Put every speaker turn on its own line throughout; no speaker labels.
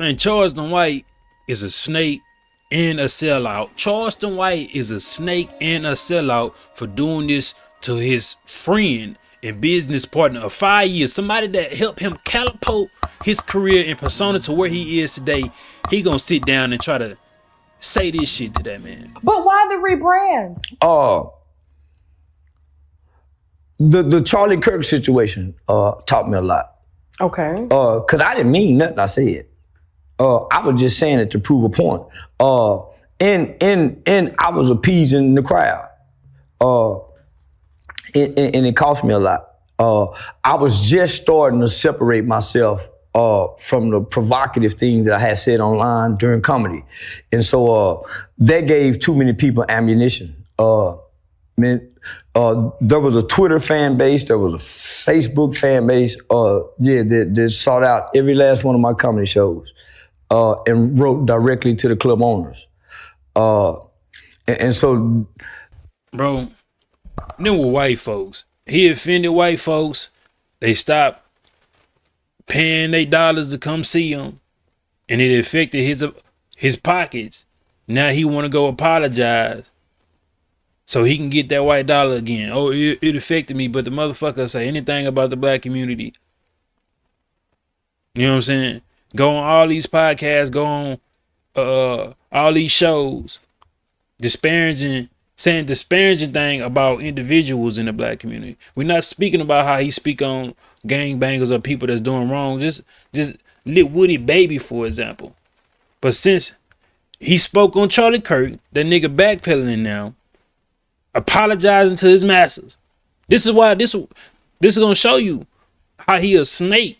Man, Charleston White is a snake and a sellout. Charleston White is a snake and a sellout for doing this to his friend and business partner of 5 years. Somebody that helped him catapult his career and persona to where he is today. He gonna sit down and try to say this shit to that man.
But why the rebrand?
The Charlie Kirk situation taught me a lot.
Okay.
Cause I didn't mean nothing I said. I was just saying it to prove a point. And I was appeasing the crowd. And it cost me a lot. I was just starting to separate myself from the provocative things that I had said online during comedy. And so that gave too many people ammunition. There was a Twitter fan base, there was a Facebook fan base, that sought out every last one of my comedy shows and wrote directly to the club owners. And so...
Bro, them were white folks. He offended white folks. They stopped paying their dollars to come see him, and it affected his pockets. Now he want to go apologize so he can get that white dollar again. Oh, it affected me, but the motherfucker say anything about the black community. You know what I'm saying? Go on all these podcasts, go on all these shows, saying disparaging thing about individuals in the black community. We're not speaking about how he speak on gangbangers or people that's doing wrong. Just Lit Woody Baby, for example. But since he spoke on Charlie Kirk, that nigga backpedaling now, apologizing to his masses. This is why this is gonna show you how he a snake.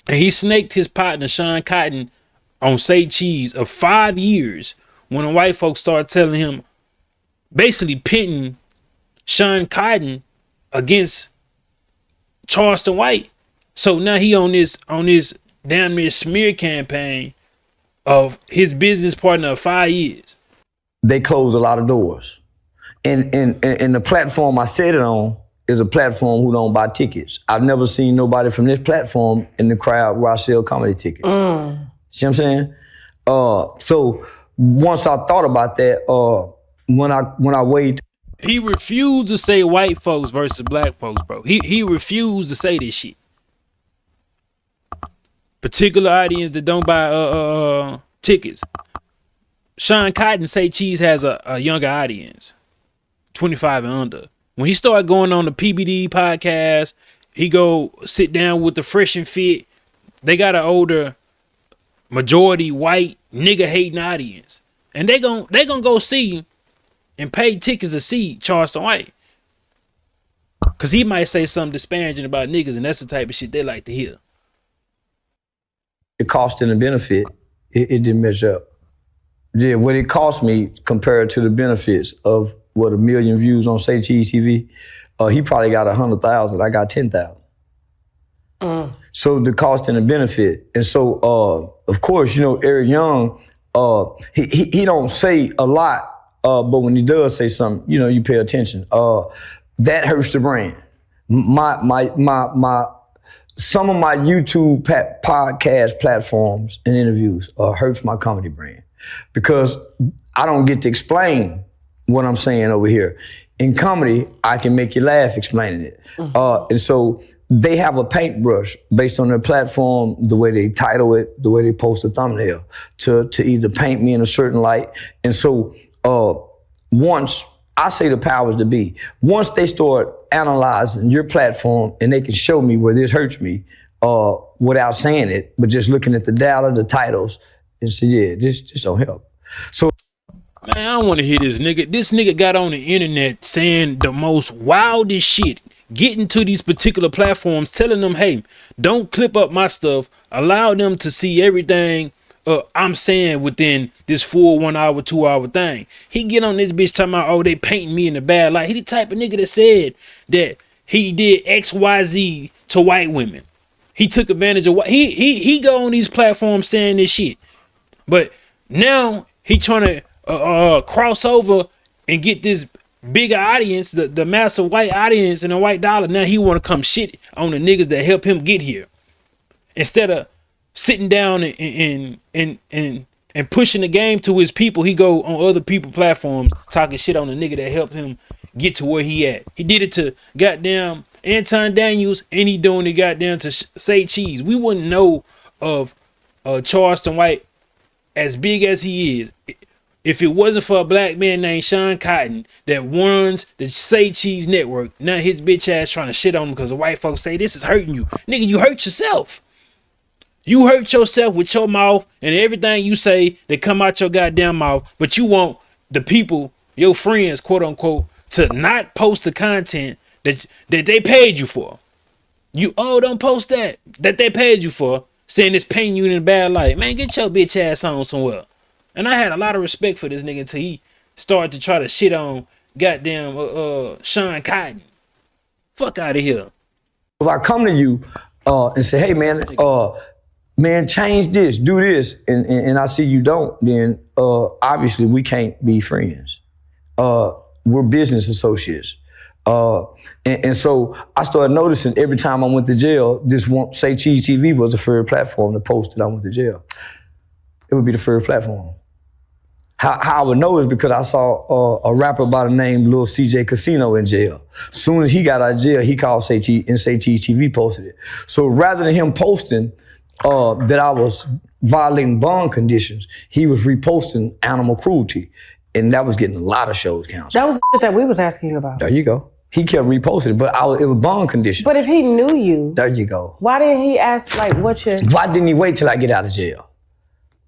And he snaked his partner Shawn Cotton on Say Cheese of 5 years when the white folks started telling him, basically pitting Shawn Cotton against Charleston White. So now he on this damn near smear campaign of his business partner of 5 years.
They closed a lot of doors. And the platform I said it on is a platform who don't buy tickets. I've never seen nobody from this platform in the crowd where I sell comedy tickets. See what I'm saying? So once I thought about that, when I weighed,
he refused to say white folks versus black folks, bro. He refused to say this shit. Particular audience that don't buy tickets. Shawn Cotton Say Cheese has a younger audience, 25 and under. When he started going on the PBD podcast, he go sit down with the Fresh and Fit. They got an older, majority white nigga hating audience, and they gonna go see and pay tickets to see Charleston White, cause he might say something disparaging about niggas, and that's the type of shit they like to hear.
The cost and the benefit, it didn't measure up. Yeah, what it cost me compared to the benefits of what 1 million views on saycheesetv, he probably got 100,000. I got 10,000. So the cost and the benefit, and so of course, Eric Young, he don't say a lot, but when he does say something, you pay attention. That hurts the brand. Some of my YouTube podcast platforms and interviews hurts my comedy brand because I don't get to explain what I'm saying over here. In comedy, I can make you laugh explaining it. And so they have a paintbrush based on their platform, the way they title it, the way they post a thumbnail, to either paint me in a certain light. And so once, I say the powers to be, once they start analyzing your platform and they can show me where this hurts me without saying it, but just looking at the data, the titles, and say, yeah, this don't help. So,
man, I don't want to hear this nigga. This nigga got on the internet saying the most wildest shit, getting to these particular platforms, telling them, hey, don't clip up my stuff. Allow them to see everything I'm saying within this full 1 hour, 2 hour thing. He get on this bitch talking about, oh, they painting me in the bad light. He the type of nigga that said that he did XYZ to white women. He took advantage of what he go on these platforms saying this shit. But now he trying to cross over and get this bigger audience, the massive white audience and the white dollar. Now he want to come shit on the niggas that help him get here, instead of sitting down and pushing the game to his people, he go on other people platforms talking shit on the nigga that helped him get to where he at. He did it to goddamn Anton Daniels, and he doing it goddamn to Say Cheese. We wouldn't know of Charleston White as big as he is if it wasn't for a black man named Shawn Cotton that runs the Say Cheese network. Now his bitch ass trying to shit on him because the white folks say this is hurting you. Nigga, you hurt yourself. You hurt yourself with your mouth and everything you say that come out your goddamn mouth, but you want the people, your friends, quote unquote, to not post the content that they paid you for. Don't post that they paid you for, saying it's painting you in a bad light. Man, get your bitch ass on somewhere. And I had a lot of respect for this nigga until he started to try to shit on goddamn Shawn Cotton. Fuck out of here.
If I come to you and say, hey man, change this, do this, and I see you don't, then obviously we can't be friends. We're business associates. And so I started noticing every time I went to jail, Say Cheese TV was the first platform to post that I went to jail. It would be the first platform. How I would know is because I saw a rapper by the name Lil CJ Casino in jail. Soon as he got out of jail, he called Say Cheese, and Say Cheese TV posted it. So rather than him posting that I was violating bond conditions, he was reposting animal cruelty. And that was getting a lot of shows canceled.
That was the shit that we was asking you about.
There you go. He kept reposting it, but it was bond conditions.
But if he knew you,
there you go.
Why didn't he ask, like,
why didn't he wait till I get out of jail?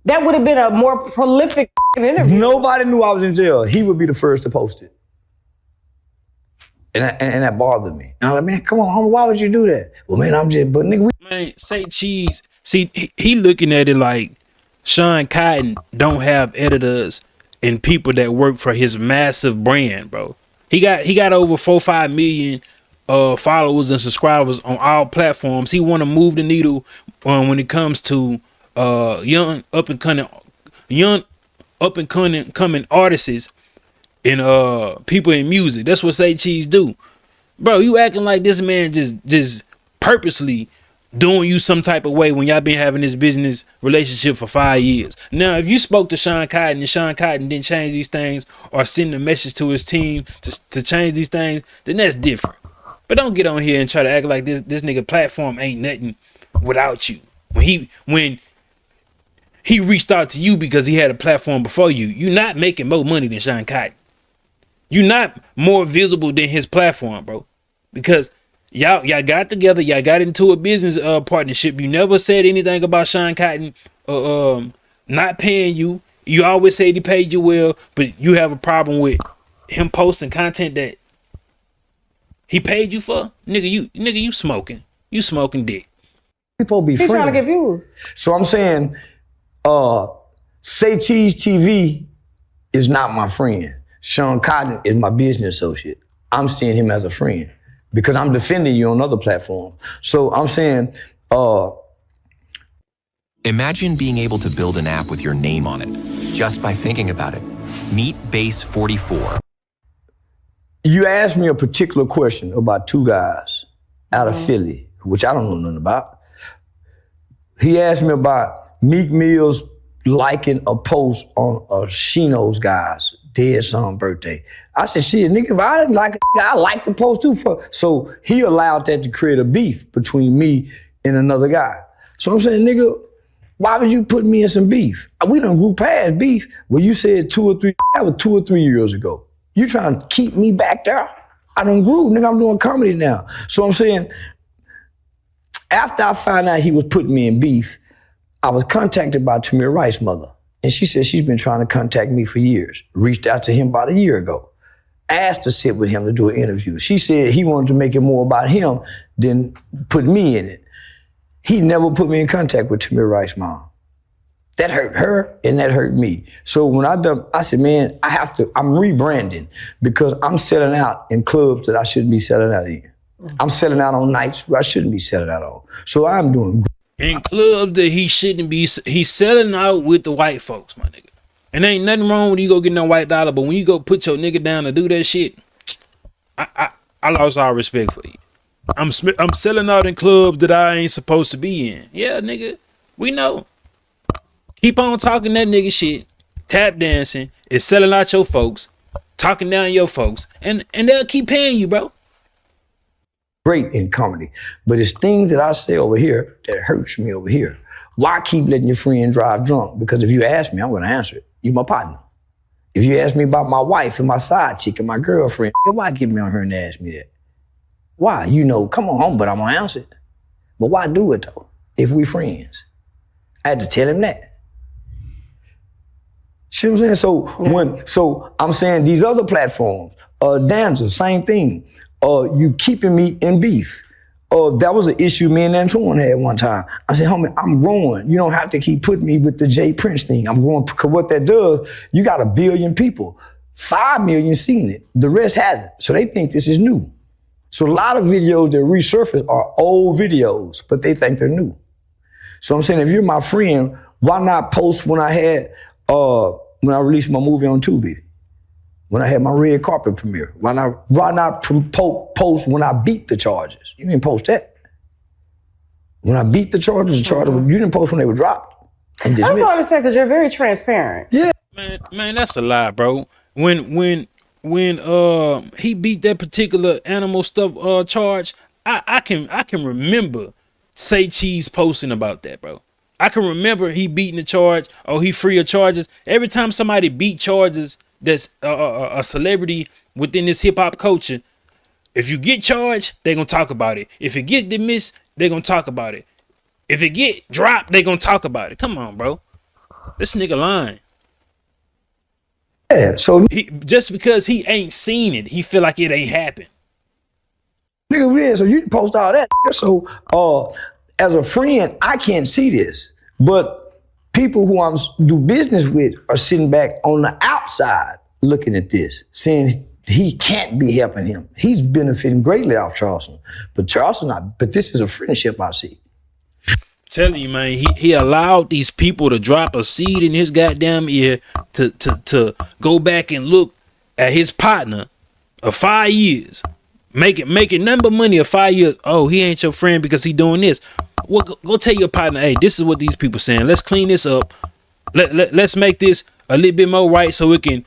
That would have been a more prolific interview.
Nobody knew I was in jail. He would be the first to post it. And that bothered me. And I was like, man, come on, homie, why would you do that? Well, man, but nigga,
man, Say Cheese. See, he looking at it like Shawn Cotton don't have editors and people that work for his massive brand, bro. He got over 4-5 million followers and subscribers on all platforms. He want to move the needle when it comes to young up and coming artists and people in music. That's what Say Cheese do, bro. You acting like this man just purposely doing you some type of way when y'all been having this business relationship for 5 years. Now, if you spoke to Shawn Cotton and Shawn Cotton didn't change these things or send a message to his team to change these things, then that's different. But don't get on here and try to act like this nigga platform ain't nothing without you. When he reached out to you because he had a platform before you, you're not making more money than Shawn Cotton. You're not more visible than his platform, bro. Because y'all got together, y'all got into a business partnership. You never said anything about Shawn Cotton not paying you. You always said he paid you well, but you have a problem with him posting content that he paid you for. You smoking. You smoking dick.
People be
He's trying to get views.
So I'm saying, Say Cheese TV is not my friend. Shawn Cotton is my business associate. I'm seeing him as a friend because I'm defending you on other platforms. So I'm saying,
imagine being able to build an app with your name on it just by thinking about it. Meet Base 44.
You asked me a particular question about two guys out of Philly, which I don't know nothing about. He asked me about Meek Mill's liking a post on a Shino's guy's dead son birthday. I said, shit, nigga, if I didn't like it, I like the post too. So he allowed that to create a beef between me and another guy. So I'm saying, nigga, why would you put me in some beef? We done grew past beef. Well, you said that was 2 or 3 years ago. You trying to keep me back there? I done grew, nigga, I'm doing comedy now. So I'm saying, after I found out he was putting me in beef, I was contacted by Tamir Wright's mother. And she said she's been trying to contact me for years. Reached out to him about a year ago. Asked to sit with him to do an interview. She said he wanted to make it more about him than put me in it. He never put me in contact with Tamir Wright's mom. That hurt her and that hurt me. So when I said, man, I'm rebranding because I'm selling out in clubs that I shouldn't be selling out in. I'm selling out on nights where I shouldn't be selling out on. So I'm doing
in clubs that he shouldn't be. He's selling out with the white folks, my nigga. And ain't nothing wrong when you go get no white dollar, but when you go put your nigga down to do that shit, I lost all respect for you. I'm selling out in clubs that I ain't supposed to be in. Yeah, nigga. We know. Keep on talking that nigga shit, tap dancing, is selling out your folks, talking down your folks, and they'll keep paying you, bro.
Great in comedy, but it's things that I say over here that hurts me over here. Why keep letting your friend drive drunk? Because if you ask me, I'm gonna answer it. You my partner. If you ask me about my wife and my side chick and my girlfriend, why get me on her and ask me that? Why? You know, come on home, but I'm gonna answer it. But why do it though, if we friends? I had to tell him that. See what I'm saying? So I'm saying these other platforms, Danza, same thing. You keeping me in beef. That was an issue me and Anton had one time. I said, homie, I'm growing. You don't have to keep putting me with the Jay Prince thing. I'm growing, because what that does, you got 1 billion people. 5 million seen it. The rest hasn't. So they think this is new. So a lot of videos that resurface are old videos, but they think they're new. So I'm saying, if you're my friend, why not post when I had, when I released my movie on Tubi? When I had my red carpet premiere? Why not post when I beat the charges? You didn't post that. When I beat the charges, you didn't post when they were dropped.
That's what I understand, because you're very transparent.
Yeah.
Man, that's a lie, bro. When he beat that particular animal stuff charge, I can remember Say Cheese posting about that, bro. I can remember he beating the charge, he free of charges. Every time somebody beat charges that's a celebrity within this hip hop culture, if you get charged, they're gonna talk about it. If it get dismissed, they're gonna talk about it. If it get dropped, they're gonna talk about it. Come on, bro. This nigga lying.
Yeah, so
just because he ain't seen it, he feel like it ain't happened.
Nigga, yeah, so you can post all that. So as a friend, I can't see this, but people who I'm do business with are sitting back on the outside looking at this, saying he can't be helping him. He's benefiting greatly off Charleston, but Charleston not. But this is a friendship I see.
Telling you, man, he allowed these people to drop a seed in his goddamn ear to go back and look at his partner of 5 years, making number money of 5 years. Oh, he ain't your friend because he doing this. Well, go tell your partner, hey, this is what these people saying. Let's clean this up. Let's make this a little bit more right, so it can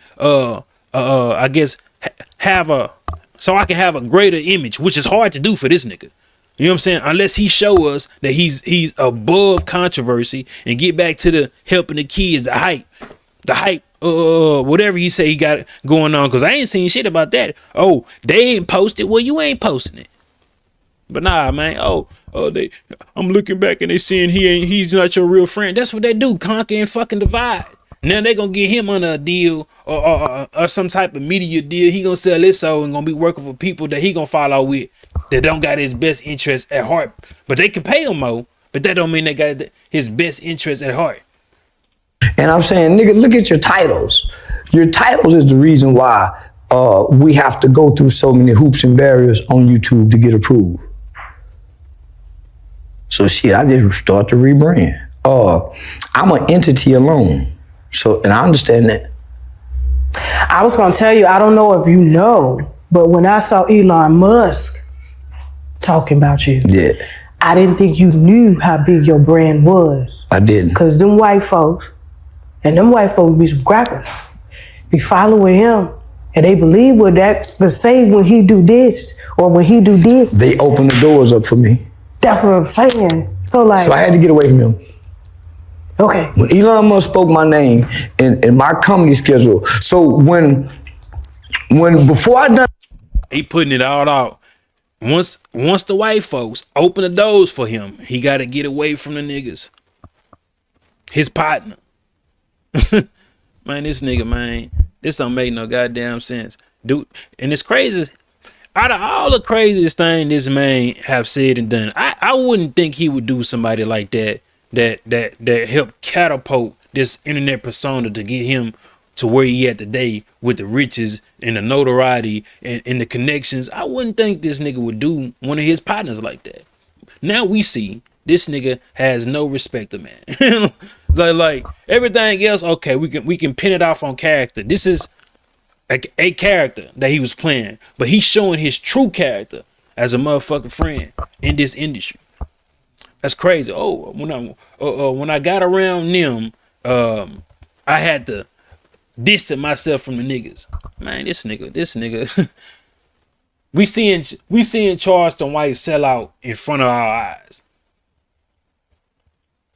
I guess so I can have a greater image, which is hard to do for this nigga. You know what I'm saying? Unless he show us that he's above controversy and get back to the helping the kids, the hype, whatever he say he got going on. Cause I ain't seen shit about that. Oh, they ain't posted. Well, you ain't posting it. But nah, man. I'm looking back and they saying he's not your real friend. That's what they do, conquer and fucking divide. Now they gonna get him on a deal or some type of media deal. He gonna sell his soul and gonna be working for people that he gonna follow with that don't got his best interest at heart. But they can pay him more, but that don't mean they got his best interest at heart.
And I'm saying, nigga, look at your titles. Your titles is the reason why we have to go through so many hoops and barriers on YouTube to get approved. So shit, I just start to rebrand. I'm an entity alone. So, and I understand that.
I was gonna tell you, I don't know if you know, but when I saw Elon Musk talking about you,
yeah,
I didn't think you knew how big your brand was.
I didn't.
Cause them white folks be some crackers, be following him, and they believe what that could say when he do this or when he do this.
They open the doors up for me.
That's what I'm saying. So I
had to get away from him.
Okay.
When Elon Musk spoke my name in my comedy schedule, so when before I done,
he putting it all out. Once the white folks open the doors for him, he got to get away from the niggas. His partner. Man, this nigga, man, this don't make no goddamn sense, dude. And it's crazy. Out of all the craziest thing this man have said and done, I wouldn't think he would do somebody like that helped catapult this internet persona to get him to where he at today with the riches and the notoriety and the connections. I wouldn't think this nigga would do one of his partners like that. Now we see this nigga has no respect of man. like everything else, okay, we can pin it off on character. This is a character that he was playing, but he's showing his true character as a motherfucking friend in this industry. That's crazy. Oh, when I got around them, I had to distance myself from the niggas. Man, this nigga. we seeing Charleston White sell out in front of our eyes.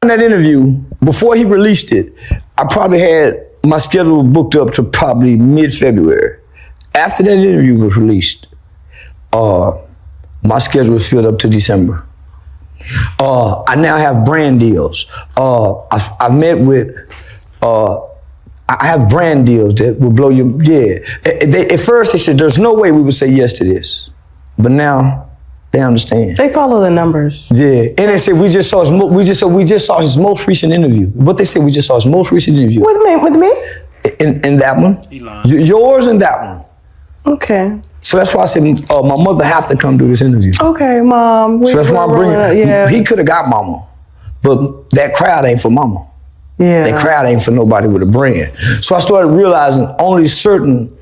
In that interview, before he released it, I probably had my schedule booked up to probably mid-February. After that interview was released, my schedule was filled up to December. I now have brand deals. I've met with, I have brand deals that will blow you, yeah. At first they said, there's no way we would say yes to this. But now, they understand.
They follow the numbers.
Yeah, and they said we just saw his most recent interview. What they said, we just saw his most recent interview.
With me?
In that one,
Elon.
Yours and that one.
Okay.
So that's why I said my mother have to come do this interview.
Okay, Mom.
So that's why I'm bringing.
Yeah.
He could have got Mama, but that crowd ain't for Mama.
Yeah.
That crowd ain't for nobody with a brand. So I started realizing only certain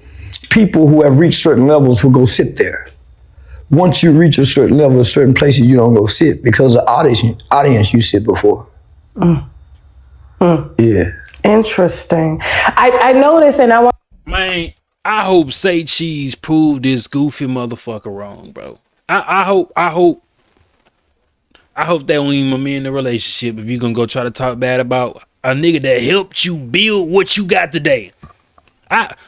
people who have reached certain levels will go sit there. Once you reach a certain level, certain places you don't go sit because the audience you sit before. Yeah.
Interesting. I noticed, and I want.
Man, I hope Say Cheese proved this goofy motherfucker wrong, bro. I hope they don't even amend the relationship if you gonna go try to talk bad about a nigga that helped you build what you got today.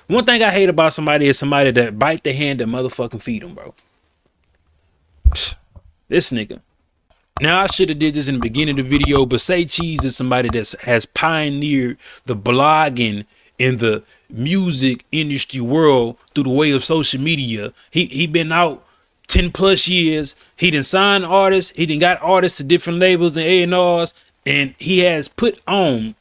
One thing I hate about somebody is somebody that bite the hand that motherfucking feed them, bro. This nigga. Now I should have did this in the beginning of the video, but Say Cheese is somebody that has pioneered the blogging in the music industry world through the way of social media. He been out 10 plus years. He done signed artists. He done got artists to different labels and A&Rs, and he has put on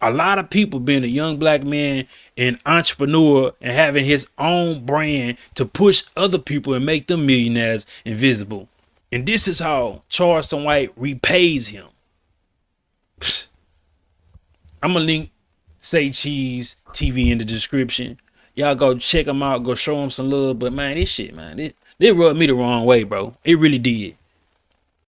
a lot of people being a young black man and entrepreneur and having his own brand to push other people and make them millionaires invisible. And this is how Charleston White repays him. I'm gonna link Say Cheese TV in the description. Y'all go check him out, go show him some love. But man, this shit, man, it rubbed me the wrong way, bro. It really did.